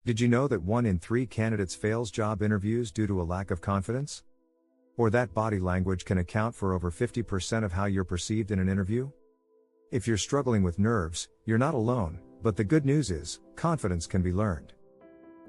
Did you know that 1 in 3 candidates fails job interviews due to a lack of confidence? Or that body language can account for over 50% of how you're perceived in an interview? If you're struggling with nerves, you're not alone, but the good news is, confidence can be learned.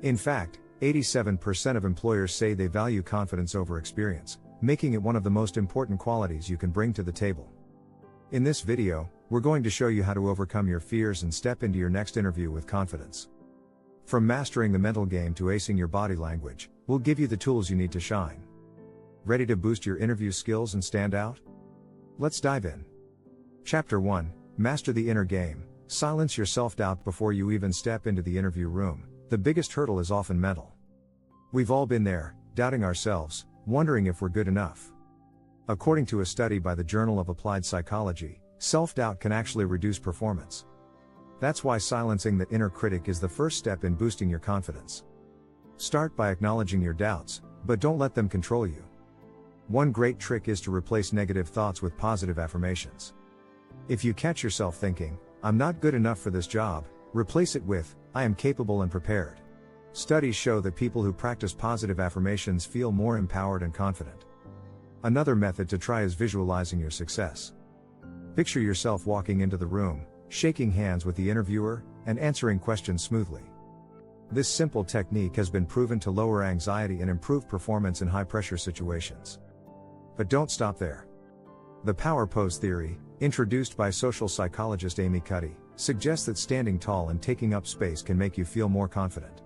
In fact, 87% of employers say they value confidence over experience, making it one of the most important qualities you can bring to the table. In this video, we're going to show you how to overcome your fears and step into your next interview with confidence. From mastering the mental game to acing your body language, we'll give you the tools you need to shine. Ready to boost your interview skills and stand out? Let's dive in. Chapter 1, Master the Inner Game. Silence your self-doubt before you even step into the interview room. The biggest hurdle is often mental. We've all been there, doubting ourselves, wondering if we're good enough. According to a study by the Journal of Applied Psychology, self-doubt can actually reduce performance. That's why silencing the inner critic is the first step in boosting your confidence. Start by acknowledging your doubts, but don't let them control you. One great trick is to replace negative thoughts with positive affirmations. If you catch yourself thinking, "I'm not good enough for this job," replace it with, "I am capable and prepared." Studies show that people who practice positive affirmations feel more empowered and confident. Another method to try is visualizing your success. Picture yourself walking into the room, shaking hands with the interviewer, and answering questions smoothly. This simple technique has been proven to lower anxiety and improve performance in high-pressure situations. But don't stop there. The power pose theory, introduced by social psychologist Amy Cuddy, suggests that standing tall and taking up space can make you feel more confident.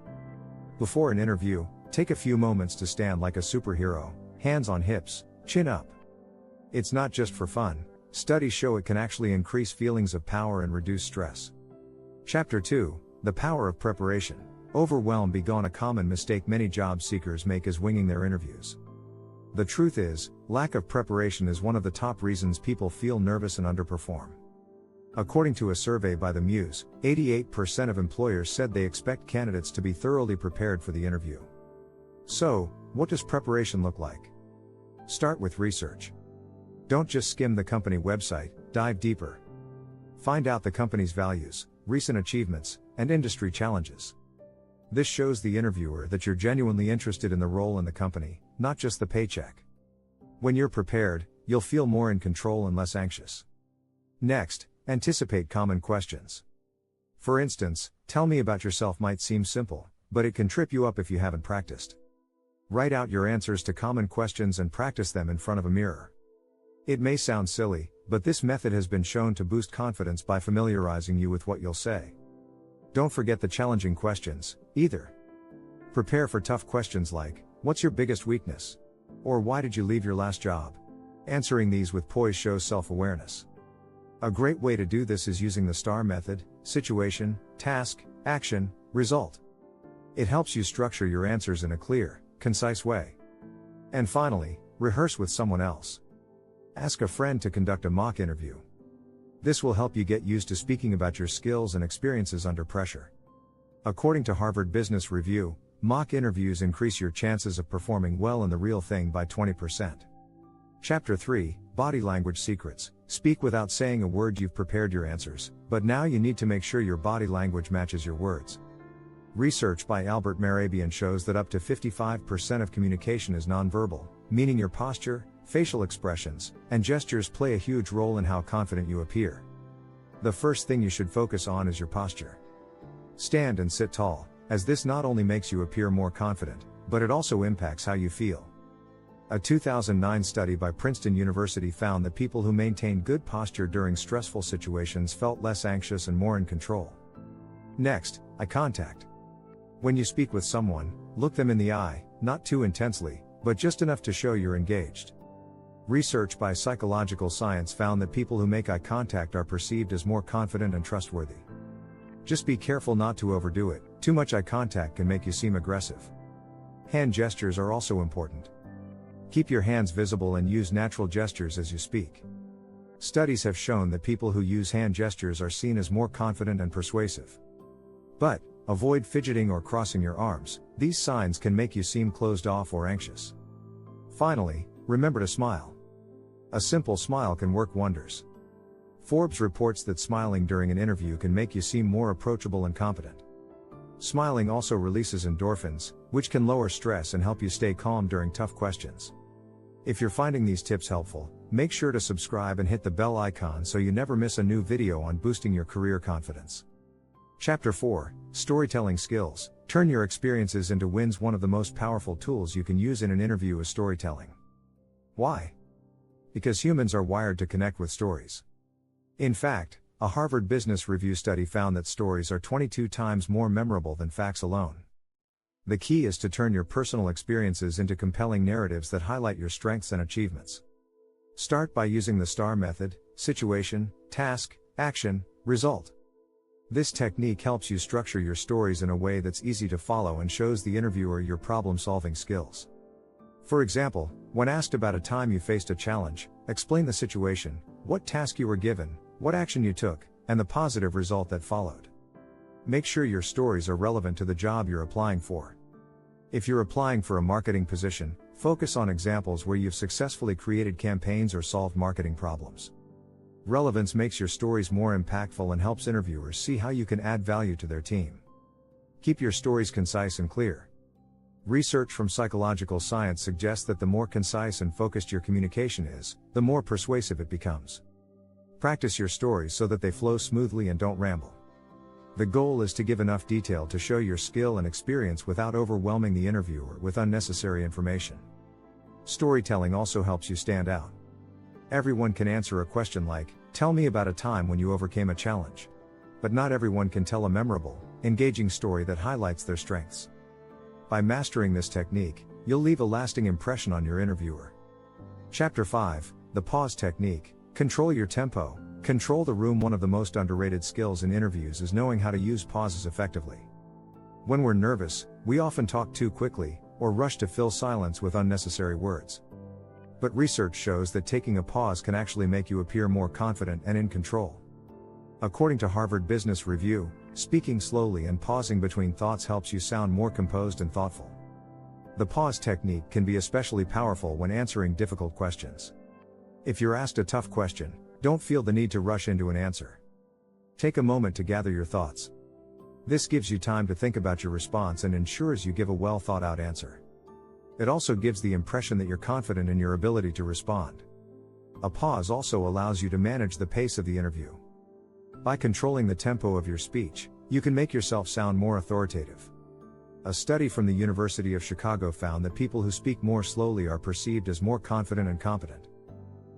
Before an interview, take a few moments to stand like a superhero, hands on hips, chin up. It's not just for fun. Studies show it can actually increase feelings of power and reduce stress. Chapter 2, The Power of Preparation. Overwhelm be gone. A common mistake many job seekers make is winging their interviews. The truth is, lack of preparation is one of the top reasons people feel nervous and underperform. According to a survey by the Muse, 88% of employers said they expect candidates to be thoroughly prepared for the interview. So, what does preparation look like? Start with research. Don't just skim the company website, dive deeper. Find out the company's values, recent achievements, and industry challenges. This shows the interviewer that you're genuinely interested in the role and the company, not just the paycheck. When you're prepared, you'll feel more in control and less anxious. Next, anticipate common questions. For instance, "Tell me about yourself" might seem simple, but it can trip you up if you haven't practiced. Write out your answers to common questions and practice them in front of a mirror. It may sound silly, but this method has been shown to boost confidence by familiarizing you with what you'll say. Don't forget the challenging questions, either. Prepare for tough questions like, "What's your biggest weakness?" Or "Why did you leave your last job?" Answering these with poise shows self-awareness. A great way to do this is using the STAR method: situation, task, action, result. It helps you structure your answers in a clear, concise way. And finally, rehearse with someone else. Ask a friend to conduct a mock interview. This will help you get used to speaking about your skills and experiences under pressure. According to Harvard Business Review, mock interviews increase your chances of performing well in the real thing by 20%. Chapter 3, Body Language Secrets. Speak without saying a word. You've prepared your answers, but now you need to make sure your body language matches your words. Research by Albert Mehrabian shows that up to 55% of communication is nonverbal, meaning your posture, facial expressions, and gestures play a huge role in how confident you appear. The first thing you should focus on is your posture. Stand and sit tall, as this not only makes you appear more confident, but it also impacts how you feel. A 2009 study by Princeton University found that people who maintained good posture during stressful situations felt less anxious and more in control. Next, eye contact. When you speak with someone, look them in the eye, not too intensely, but just enough to show you're engaged. Research by Psychological Science found that people who make eye contact are perceived as more confident and trustworthy. Just be careful not to overdo it. Too much eye contact can make you seem aggressive. Hand gestures are also important. Keep your hands visible and use natural gestures as you speak. Studies have shown that people who use hand gestures are seen as more confident and persuasive. But, avoid fidgeting or crossing your arms. These signs can make you seem closed off or anxious. Finally, remember to smile. A simple smile can work wonders. Forbes reports that smiling during an interview can make you seem more approachable and competent. Smiling also releases endorphins, which can lower stress and help you stay calm during tough questions. If you're finding these tips helpful, make sure to subscribe and hit the bell icon so you never miss a new video on boosting your career confidence. Chapter 4, Storytelling Skills. Turn your experiences into wins. One of the most powerful tools you can use in an interview is storytelling. Why? Because humans are wired to connect with stories. In fact, a Harvard Business Review study found that stories are 22 times more memorable than facts alone. The key is to turn your personal experiences into compelling narratives that highlight your strengths and achievements. Start by using the STAR method: situation, task, action, result. This technique helps you structure your stories in a way that's easy to follow and shows the interviewer your problem-solving skills. For example, when asked about a time you faced a challenge, explain the situation, what task you were given, what action you took, and the positive result that followed. Make sure your stories are relevant to the job you're applying for. If you're applying for a marketing position, focus on examples where you've successfully created campaigns or solved marketing problems. Relevance makes your stories more impactful and helps interviewers see how you can add value to their team. Keep your stories concise and clear. Research from psychological science suggests that the more concise and focused your communication is, the more persuasive it becomes. Practice your stories so that they flow smoothly and don't ramble. The goal is to give enough detail to show your skill and experience without overwhelming the interviewer with unnecessary information. Storytelling also helps you stand out. Everyone can answer a question like, "Tell me about a time when you overcame a challenge." But not everyone can tell a memorable, engaging story that highlights their strengths. By mastering this technique, you'll leave a lasting impression on your interviewer. Chapter 5, The Pause Technique. Control your tempo. Control the room. One of the most underrated skills in interviews is knowing how to use pauses effectively. When we're nervous, we often talk too quickly, or rush to fill silence with unnecessary words. But research shows that taking a pause can actually make you appear more confident and in control. According to Harvard Business Review, speaking slowly and pausing between thoughts helps you sound more composed and thoughtful. The pause technique can be especially powerful when answering difficult questions. If you're asked a tough question, don't feel the need to rush into an answer. Take a moment to gather your thoughts. This gives you time to think about your response and ensures you give a well thought out answer. It also gives the impression that you're confident in your ability to respond. A pause also allows you to manage the pace of the interview. By controlling the tempo of your speech, you can make yourself sound more authoritative. A study from the University of Chicago found that people who speak more slowly are perceived as more confident and competent.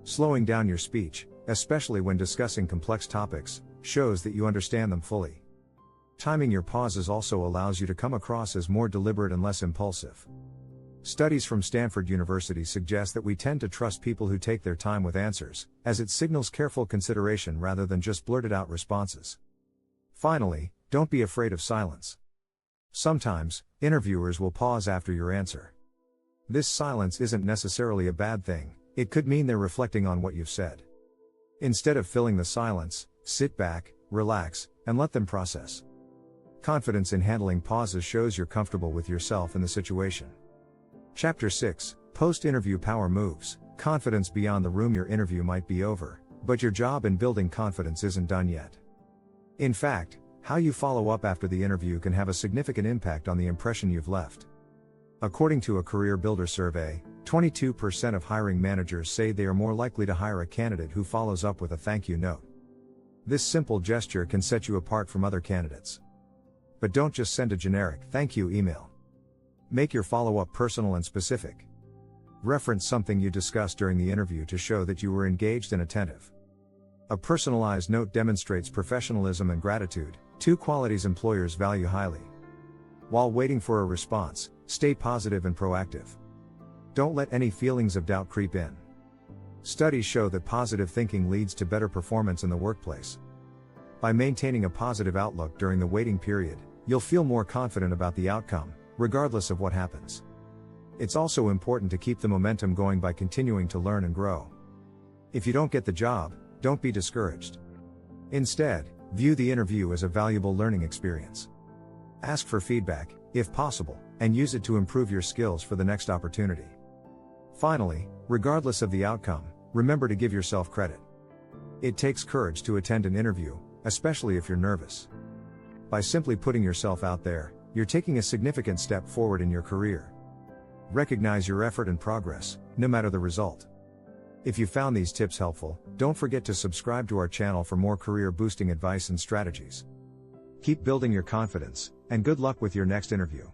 Slowing down your speech, especially when discussing complex topics, shows that you understand them fully. Timing your pauses also allows you to come across as more deliberate and less impulsive. Studies from Stanford University suggest that we tend to trust people who take their time with answers, as it signals careful consideration rather than just blurted out responses. Finally, don't be afraid of silence. Sometimes, interviewers will pause after your answer. This silence isn't necessarily a bad thing, it could mean they're reflecting on what you've said. Instead of filling the silence, sit back, relax, and let them process. Confidence in handling pauses shows you're comfortable with yourself and the situation. Chapter 6, Post-Interview Power Moves. Confidence beyond the room. Your interview might be over, but your job in building confidence isn't done yet. In fact, how you follow up after the interview can have a significant impact on the impression you've left. According to a Career Builder survey, 22% of hiring managers say they are more likely to hire a candidate who follows up with a thank you note. This simple gesture can set you apart from other candidates. But don't just send a generic thank you email. Make your follow-up personal and specific. Reference something you discussed during the interview to show that you were engaged and attentive. A personalized note demonstrates professionalism and gratitude, two qualities employers value highly. While waiting for a response, stay positive and proactive. Don't let any feelings of doubt creep in. Studies show that positive thinking leads to better performance in the workplace. By maintaining a positive outlook during the waiting period, you'll feel more confident about the outcome, regardless of what happens. It's also important to keep the momentum going by continuing to learn and grow. If you don't get the job, don't be discouraged. Instead, view the interview as a valuable learning experience. Ask for feedback, if possible, and use it to improve your skills for the next opportunity. Finally, regardless of the outcome, remember to give yourself credit. It takes courage to attend an interview, especially if you're nervous. By simply putting yourself out there, you're taking a significant step forward in your career. Recognize your effort and progress, no matter the result. If you found these tips helpful, don't forget to subscribe to our channel for more career-boosting advice and strategies. Keep building your confidence, and good luck with your next interview.